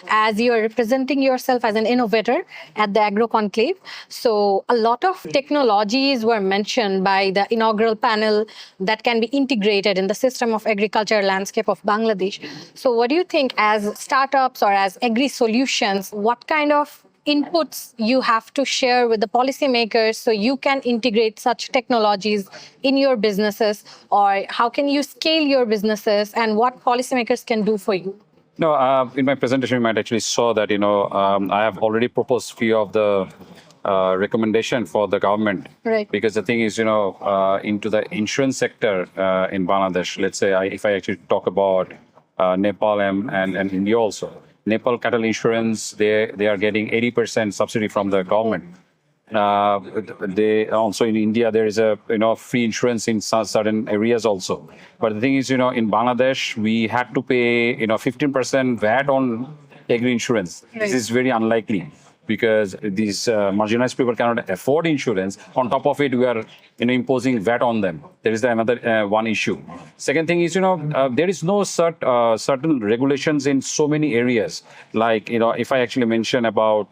as you are representing yourself as an innovator at the Agro Conclave. So a lot of technologies were mentioned by the inaugural panel that can be integrated in the system of agriculture landscape of Bangladesh. So what do you think, as startups or as agri-solutions, what kind of inputs you have to share with the policymakers so you can integrate such technologies in your businesses, or how can you scale your businesses, and what policymakers can do for you? No, in my presentation, you might actually saw that, I have already proposed few of the recommendation for the government. Right. Because the thing is, into the insurance sector in Bangladesh, let's say if I actually talk about Nepal and India also. Nepal cattle insurance, they are getting 80% subsidy from the government. They also in India there is a free insurance in certain areas also. But the thing is, in Bangladesh we had to pay 15% VAT on agri insurance. Right. This is very unlikely because these marginalized people cannot afford insurance. On top of it, we are imposing VAT on them. There is another one issue. Second thing is, there is no certain regulations in so many areas. Like, if I actually mention about,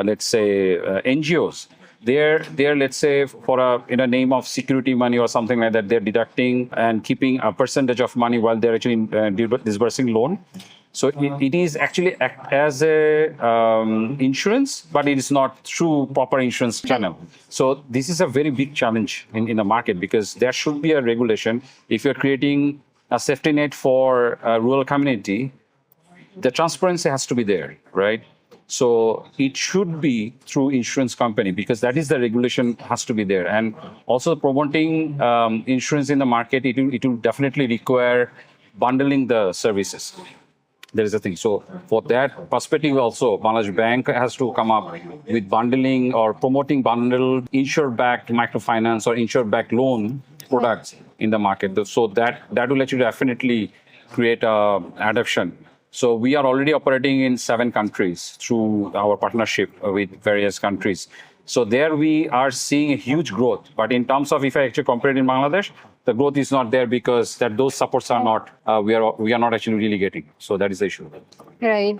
let's say, NGOs, they're let's say for in a name of security money or something like that, they're deducting and keeping a percentage of money while they're actually disbursing loan. So it is actually act as a insurance, but it is not through proper insurance channel. So this is a very big challenge in the market, because there should be a regulation. If you're creating a safety net for a rural community, the transparency has to be there, right? So it should be through insurance company, because that is the regulation has to be there. And also promoting insurance in the market, it will definitely require bundling the services. There is a thing. So for that perspective also, Bangladesh Bank has to come up with bundling or promoting bundled insured-backed microfinance or insured-backed loan products in the market. So that will actually definitely create adoption. So we are already operating in 7 countries through our partnership with various countries. So there we are seeing a huge growth. But in terms of if I actually compare it in Bangladesh, the growth is not there because those supports are not, we are not actually really getting. So that is the issue. Right.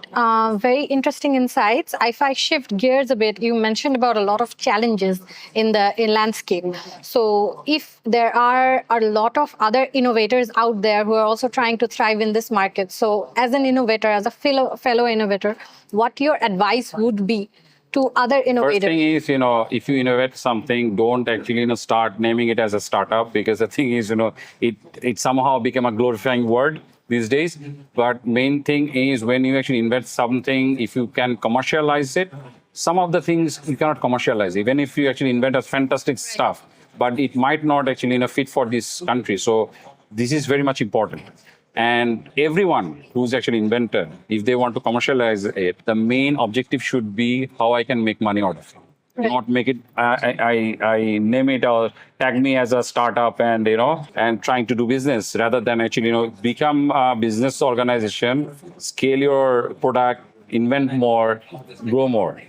Very interesting insights. If I shift gears a bit, you mentioned about a lot of challenges in the landscape. So if there are a lot of other innovators out there who are also trying to thrive in this market, so as an innovator, as a fellow innovator, what your advice would be to other innovators? First thing is, if you innovate something, don't actually, start naming it as a startup, because the thing is, it somehow became a glorifying word these days. But main thing is when you actually invent something, if you can commercialize it, some of the things you cannot commercialize, even if you actually invent a fantastic stuff, but it might not actually fit for this country. So this is very much important. And everyone who's actually inventor, if they want to commercialize it, the main objective should be how I can make money out of it. Right. Not make it, I name it or tag me as a startup and, and trying to do business, rather than actually, become a business organization, scale your product, invent more, grow more.